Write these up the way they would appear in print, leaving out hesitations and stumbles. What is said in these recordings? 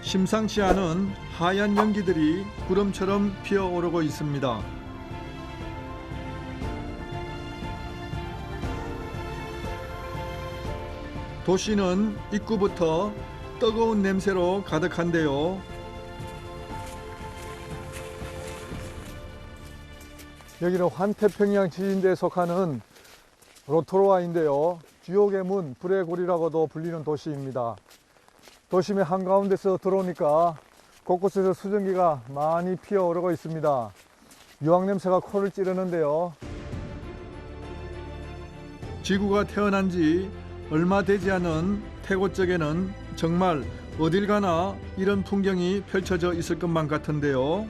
심상치 않은 하얀 연기들이 구름처럼 피어오르고 있습니다. 도시는 입구부터 뜨거운 냄새로 가득한데요. 여기는 환태평양 지진대에 속하는 로토루아인데요. 지옥의 문, 불의 고리라고도 불리는 도시입니다. 도심의 한가운데서 들어오니까 곳곳에서 수증기가 많이 피어오르고 있습니다. 유황 냄새가 코를 찌르는데요. 지구가 태어난 지 얼마 되지 않은 태고 쪽에는 정말 어딜 가나 이런 풍경이 펼쳐져 있을 것만 같은데요.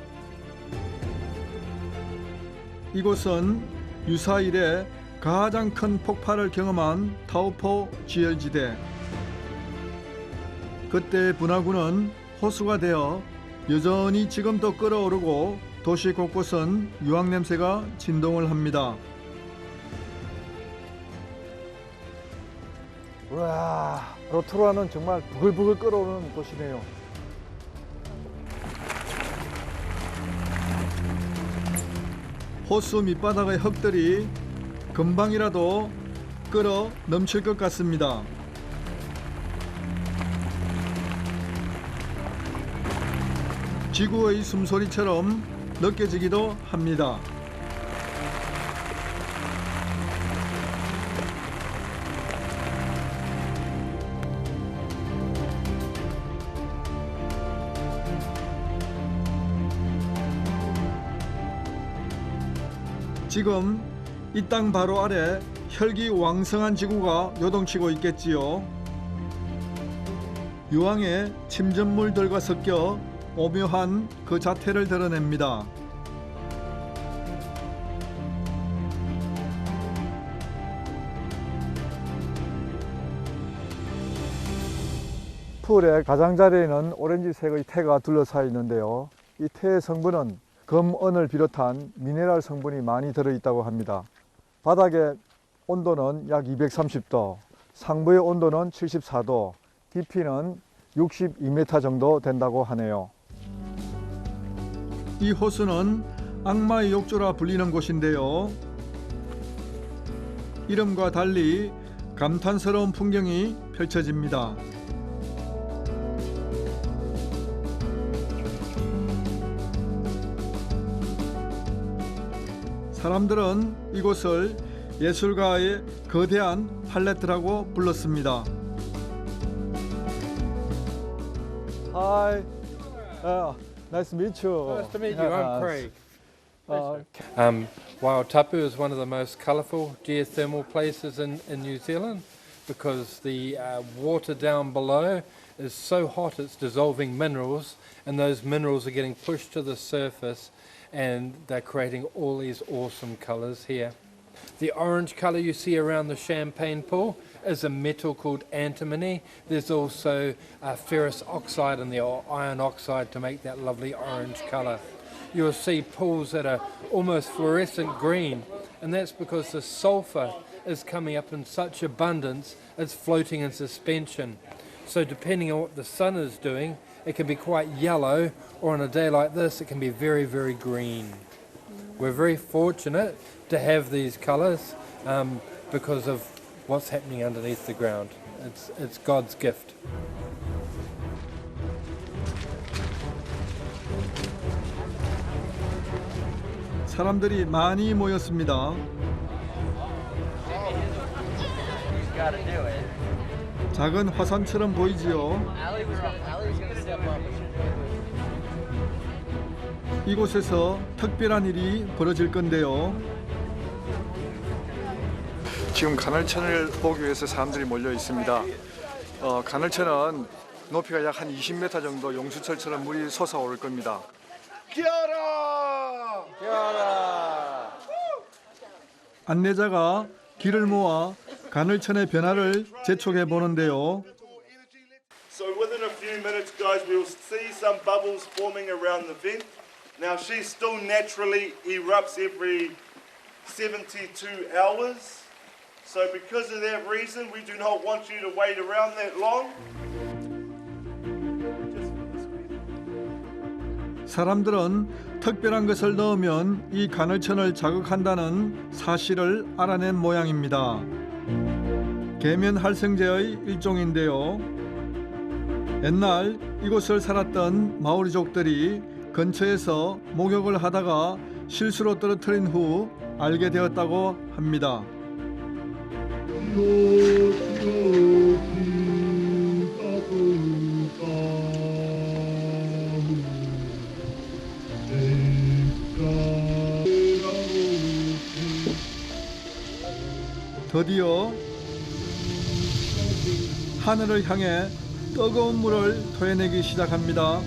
이곳은 유사 이래 가장 큰 폭발을 경험한 타오포 지열지대. 그때 분화구는 호수가 되어 여전히 지금도 끓어오르고 도시 곳곳은 유황 냄새가 진동을 합니다. 우와, 로토루아는 정말 부글부글 끓어오르는 도시네요. 호수 밑바닥의 흙들이 금방이라도 끓어 넘칠 것 같습니다. 지구의 숨소리처럼 느껴지기도 합니다. 지금 이 땅 바로 아래 혈기왕성한 지구가 요동치고 있겠지요. 유황의 침전물들과 섞여 오묘한 그 자태를 드러냅니다. 풀의 가장자리에는 오렌지색의 태가 둘러싸여 있는데요. 이 태의 성분은 금, 은을 비롯한 미네랄 성분이 많이 들어있다고 합니다. 바닥의 온도는 약 230도, 상부의 온도는 74도, 깊이는 62m 정도 된다고 하네요. 이 호수는 악마의 욕조라 불리는 곳인데요. 이름과 달리 감탄스러운 풍경이 펼쳐집니다. 사람들은 이곳을 예술가의 거대한 팔레트라고 불렀습니다. Hi, nice to meet you. Nice to meet you. I'm Craig. Waiotapu is one of the most colourful geothermal places in New Zealand because the water down below is so hot it's dissolving minerals, and those minerals are getting pushed to the surface and they're creating all these awesome colours here. The orange colour you see around the champagne pool is a metal called antimony. There's also ferrous oxide in there, or iron oxide, to make that lovely orange colour. You'll see pools that are almost fluorescent green, and that's because the sulphur is coming up in such abundance it's floating in suspension. So depending on what the sun is doing, it can be quite yellow, or on a day like this it can be very, very green. We're very fortunate to have these colours because of what's happening underneath the ground. It's God's gift. 사람들이 많이 모였습니다. 작은 화산처럼 보이지요. 이곳에서 특별한 일이 벌어질 건데요. 지금 간헐천을 보기 위해서 사람들이 몰려 있습니다. 간헐천은 높이가 약 한 20m 정도 용수철처럼 물이 솟아오를 겁니다. 기아라! 기아라! 안내자가 길을 모아 간헐천의 변화를 재촉해 보는데요. So within a few minutes, guys, we'll see some bubbles forming around the vent. Now she still naturally erupts every 72 hours. So because of that reason, we do not want you to wait around that long. 사람들은 특별한 것을 넣으면 이 간헐천을 자극한다는 사실을 알아낸 모양입니다. 계면활성제의 일종인데요. 옛날 이곳을 살았던 마오리족들이 근처에서 목욕을 하다가 실수로 떨어뜨린 후 알게 되었다고 합니다. 드디어 하늘을 향해 뜨거운 물을 토해내기 시작합니다.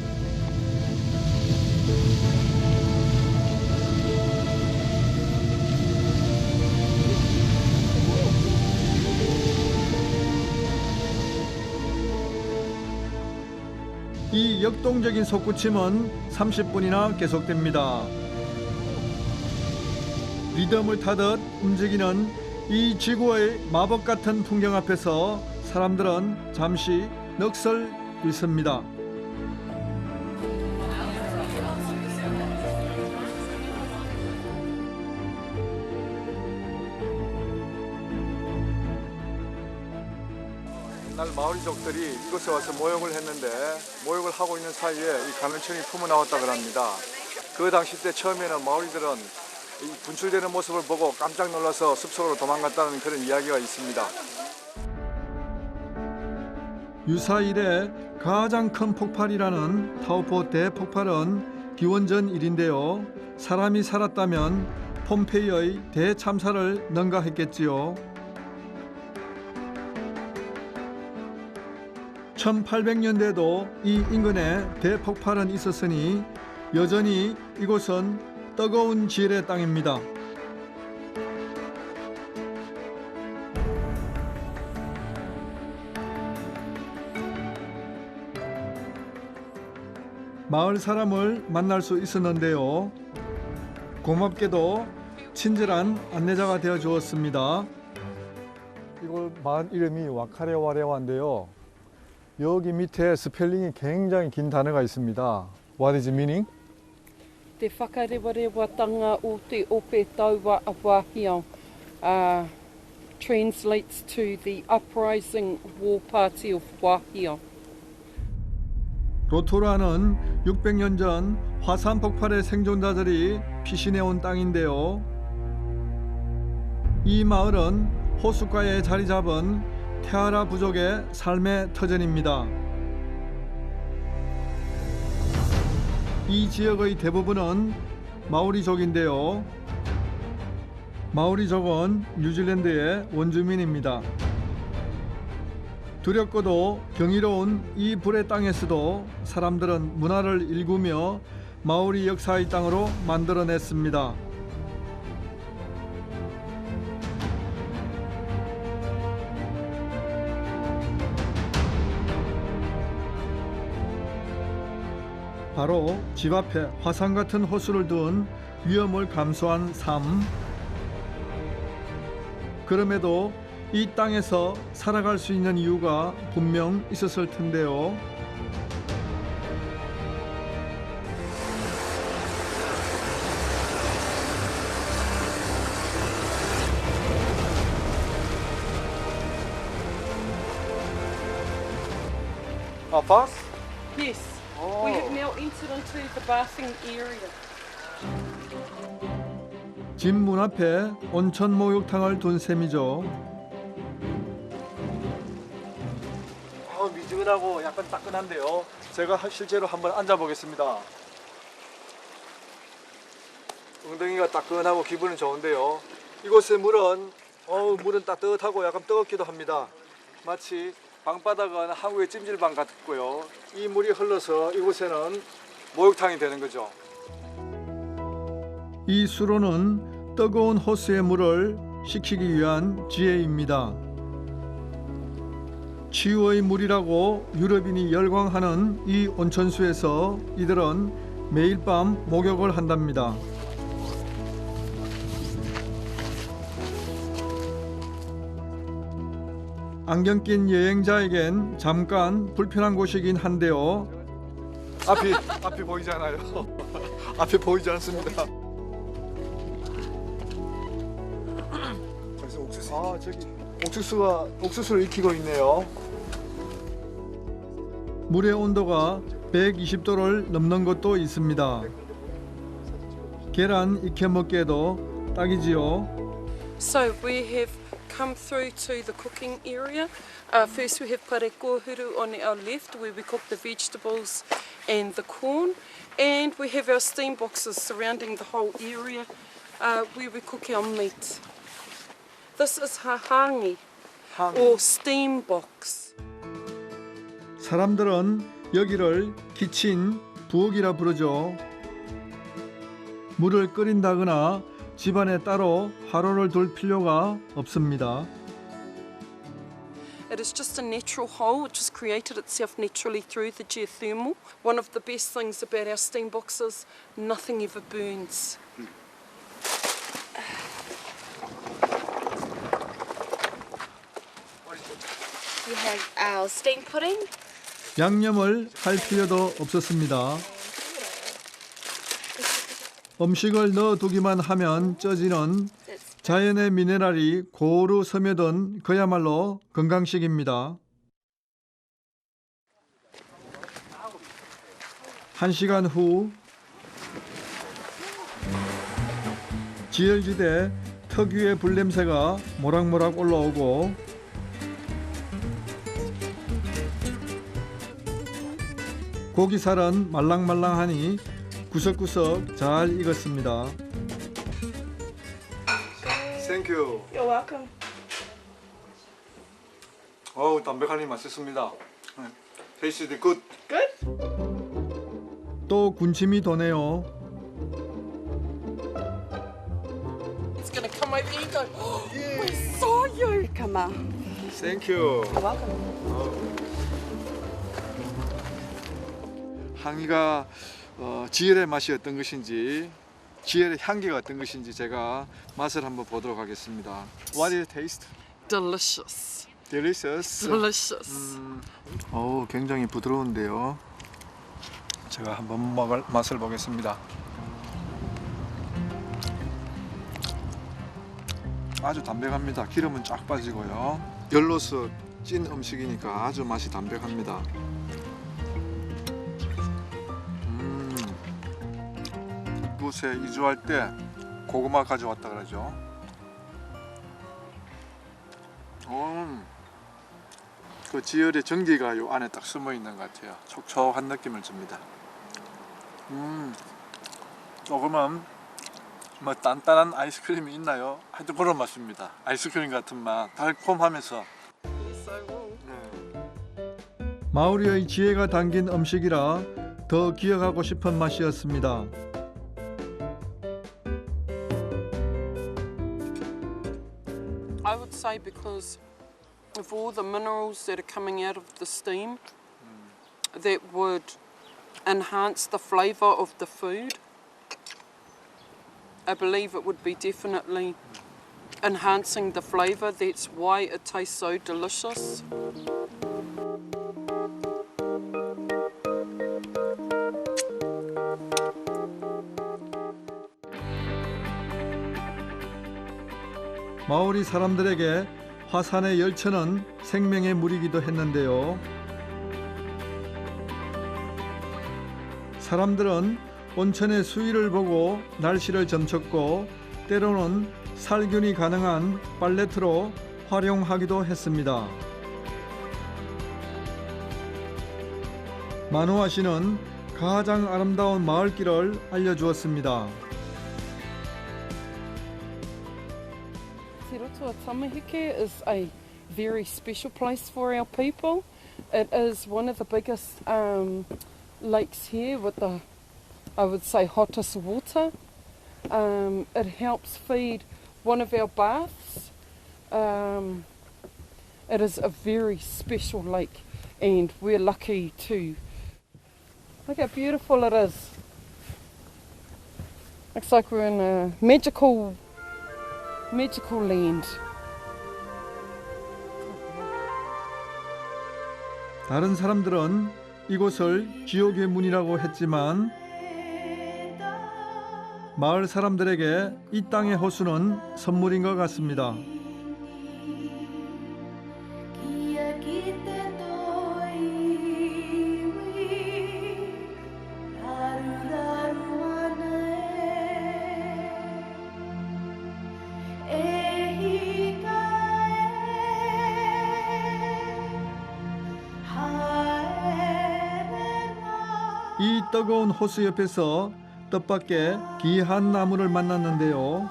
이 역동적인 솟구침은 30분이나 계속됩니다. 리듬을 타듯 움직이는 이 지구의 마법 같은 풍경 앞에서 사람들은 잠시 넋을 잃습니다. 옛날 마오리족들이 이곳에 와서 모욕을 했는데 모욕을 하고 있는 사이에 이 간헐천이 품어나왔다 그럽니다. 그 당시 때 처음에는 마오리들은 이 분출되는 모습을 보고 깜짝 놀라서 숲속으로 도망갔다는 그런 이야기가 있습니다. 유사 이래 가장 큰 폭발이라는 타오포 대폭발은 기원전 일인데요. 사람이 살았다면 폼페이의 대참사를 능가했겠지요. 1800년대에도 이 인근에 대폭발은 있었으니 여전히 이곳은 뜨거운 지엘의 땅입니다. 마을 사람을 만날 수 있었는데요. 고맙게도 친절한 안내자가 되어 주었습니다. 이곳 마을 이름이 와카레와레와인데요. 여기 밑에 스펠링이 굉장히 긴 단어가 있습니다. What is the meaning? Te whakarewarewatanga o te ope taua a Wāhiao translates to the uprising war party of Wāhiao. 로토라는 600년 전 화산 폭발의 생존자들이 피신해온 땅인데요. 이 마을은 호숫가에 자리 잡은 테아라 부족의 삶의 터전입니다. 이 지역의 대부분은 마오리족인데요. 마오리족은 뉴질랜드의 원주민입니다. 두렵고도 경이로운 이 불의 땅에서도 사람들은 문화를 일구며 마오리 역사의 땅으로 만들어냈습니다. 바로 집 앞에 화산 같은 호수를 둔 위험을 감수한 삶. 그럼에도 이 땅에서 살아갈 수 있는 이유가 분명 있었을 텐데요. bath? Yes, we have now entered into the bathing area. 집 문 앞에 온천 목욕탕을 둔 셈이죠. 미지근하고 약간 따끈한데요. 제가 실제로 한번 앉아보겠습니다. 엉덩이가 따끈하고 기분은 좋은데요. 이곳의 물은 따뜻하고 약간 뜨겁기도 합니다. 마치 방바닥은 한국의 찜질방 같고요. 이 물이 흘러서 이곳에는 목욕탕이 되는 거죠. 이 수로는 뜨거운 호수의 물을 식히기 위한 지혜입니다. 치유의 물이라고 유럽인이 열광하는 이 온천수에서 이들은 매일 밤 목욕을 한답니다. 안경 낀 여행자에겐 잠깐 불편한 곳이긴 한데요. 앞이 보이잖아요. 앞이 보이지 않습니다. 벌써 옥수수. 아 저기 옥수수를 익히고 있네요. 물의 온도가 120도를 넘는 곳도 있습니다. 계란 익혀 먹기에도 딱이지요. So we have come through to the cooking area. First we have parekohuru on our left where we cook the vegetables and the corn. And we have our steam boxes surrounding the whole area where we cook our meat. This is hahangi or steam box. 사람들은 여기를 키친, 부엌이라 부르죠. 물을 끓인다거나 집안에 따로 화로를 둘 필요가 없습니다. It is just a natural hole which has created itself naturally through the geothermal. One of the best things about our steam boxes, nothing ever burns. We have our steam pudding. 양념을 할 필요도 없었습니다. 음식을 넣어두기만 하면 쪄지는 자연의 미네랄이 고루 스며든 그야말로 건강식입니다. 1시간 후 지열지대 특유의 불냄새가 모락모락 올라오고 고기살은 말랑말랑하니 구석구석 잘 익었습니다. Thank you. You're welcome. 어우 담백하니 맛있습니다. Tasted good. Good? 또 군침이 도네요. It's going to come over here and go, oh, we saw you. Come on. Thank you. You're welcome. 항이가 지혈의 맛이 어떤 것인지, 지혈의 향기가 어떤 것인지 제가 맛을 한번 보도록 하겠습니다. What is it taste? Delicious. Delicious. Delicious. 어우 굉장히 부드러운데요. 제가 한번 맛을 보겠습니다. 아주 담백합니다. 기름은 쫙 빠지고요. 열로서 찐 음식이니까 아주 맛이 담백합니다. 이곳에 이주할 때 고구마 가져왔다 그러죠. 그 지열의 전기가 요 안에 딱 숨어 있는 것 같아요. 촉촉한 느낌을 줍니다. 조금은 뭐 단단한 아이스크림이 있나요? 하여튼 그런 맛입니다. 아이스크림 같은 맛, 달콤하면서. Yes, I will. 마오리의 지혜가 담긴 음식이라 더 기억하고 싶은 맛이었습니다. I would say because of all the minerals that are coming out of the steam, that would enhance the flavour of the food. I believe it would be definitely enhancing the flavour. That's why it tastes so delicious. 마오리 사람들에게 화산의 열천은 생명의 물이기도 했는데요. 사람들은 온천의 수위를 보고 날씨를 점쳤고 때로는 살균이 가능한 팔레트로 활용하기도 했습니다. 마누아 씨는 가장 아름다운 마을길을 알려주었습니다. Te Rotua Tamaheke is a very special place for our people. It is one of the biggest lakes here with the, I would say, hottest water. It helps feed one of our baths. It is a very special lake and we're lucky to. Look how beautiful it is. Looks like we're in a magical land. 다른 사람들은 이곳을 지옥의 문이라고 했지만 마을 사람들에게 이 땅의 호수는 선물인 것 같습니다. 이 뜨거운 호수 옆에서 뜻밖의 귀한 나무를 만났는데요.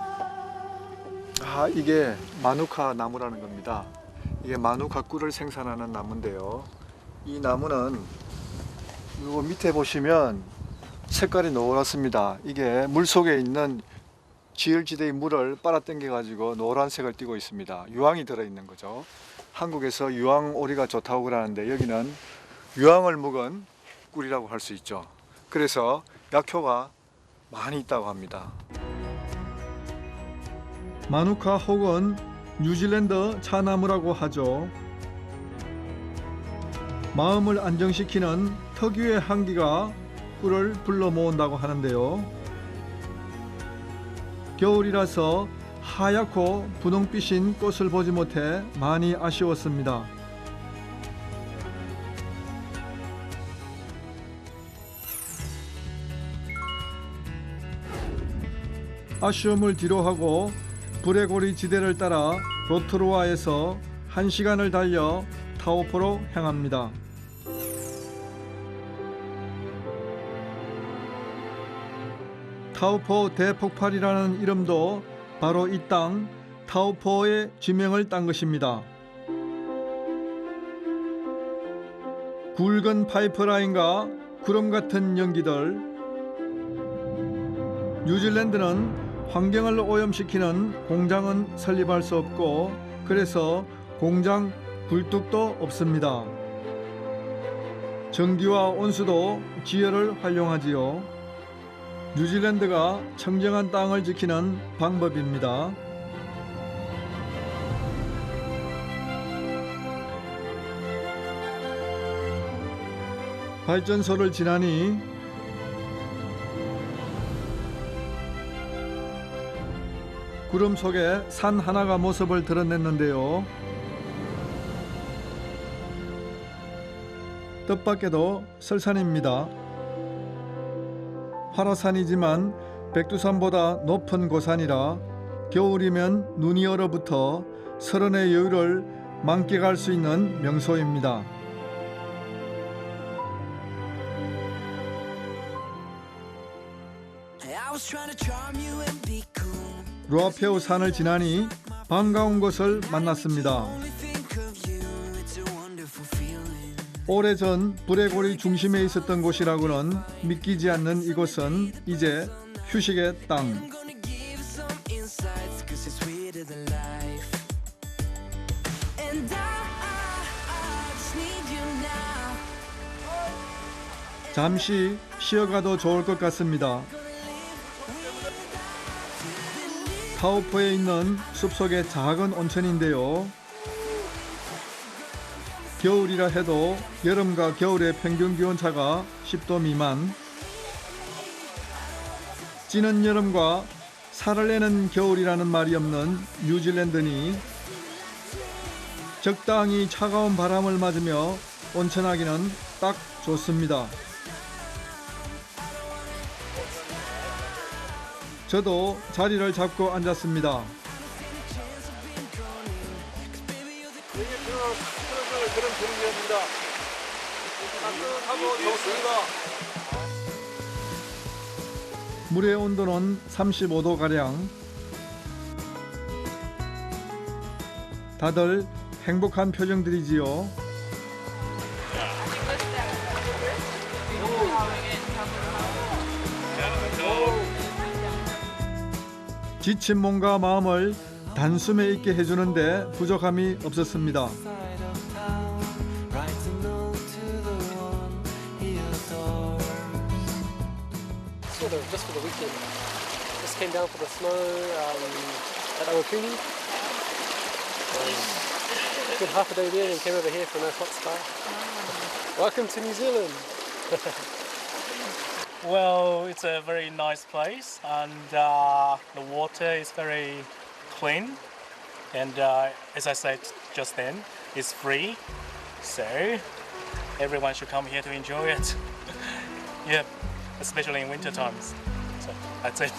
이게 마누카 나무라는 겁니다. 이게 마누카 꿀을 생산하는 나무인데요. 이 나무는 요 밑에 보시면 색깔이 노랗습니다. 이게 물속에 있는 지열지대의 물을 빨아당겨 가지고 노란색을 띠고 있습니다. 유황이 들어있는 거죠. 한국에서 유황오리가 좋다고 그러는데 여기는 유황을 묵은 꿀이라고 할 수 있죠. 그래서 약효가 많이 있다고 합니다. 마누카 혹은 뉴질랜드 차나무라고 하죠. 마음을 안정시키는 특유의 향기가 꿀을 불러 모은다고 하는데요. 겨울이라서 하얗고 분홍빛인 꽃을 보지 못해 많이 아쉬웠습니다. 아쉬움을 뒤로하고 브레고리 지대를 따라 로토루아에서 1시간을 달려 타오포로 향합니다. 타오포 대폭발이라는 이름도 바로 이 땅 타오포의 지명을 딴 것입니다. 굵은 파이프라인과 구름 같은 연기들. 뉴질랜드는 환경을 오염시키는 공장은 설립할 수 없고 그래서 공장 굴뚝도 없습니다. 전기와 온수도 지열을 활용하지요. 뉴질랜드가 청정한 땅을 지키는 방법입니다. 발전소를 지나니 구름 속에 산 하나가 모습을 드러냈는데요. 뜻밖에도 설산입니다. 화라산이지만 백두산보다 높은 고산이라 겨울이면 눈이 얼어붙어 설원의 여유를 만끽할 수 있는 명소입니다. 루아페우 산을 지나니 반가운 곳을 만났습니다. 오래전 브레고리 중심에 있었던 곳이라고는 믿기지 않는 이곳은 이제 휴식의 땅. 잠시 쉬어가도 좋을 것 같습니다. 타오포에 있는 숲속의 작은 온천인데요. 겨울이라 해도 여름과 겨울의 평균 기온차가 10도 미만. 찌는 여름과 살을 내는 겨울이라는 말이 없는 뉴질랜드니 적당히 차가운 바람을 맞으며 온천하기는 딱 좋습니다. 저도 자리를 잡고 앉았습니다. 그런 분위기입니다. 따뜻하고 좋습니다. 물의 온도는 35도 가량. 다들 행복한 표정들이지요. 지친 몸과 마음을 단숨에 있게 해주는데 부족함이 없었습니다. Just for the weekend. Just came down for the snow at Awakuni. Good half a day there and came over here for a nice hot spa. Welcome to New Zealand. Well, it's a very nice place, and the water is very clean. And as I said just then, it's free, so everyone should come here to enjoy it. Yeah, especially in winter times. So that's it.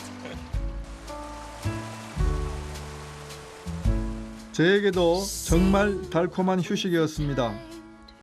저에게도 정말 달콤한 휴식이었습니다.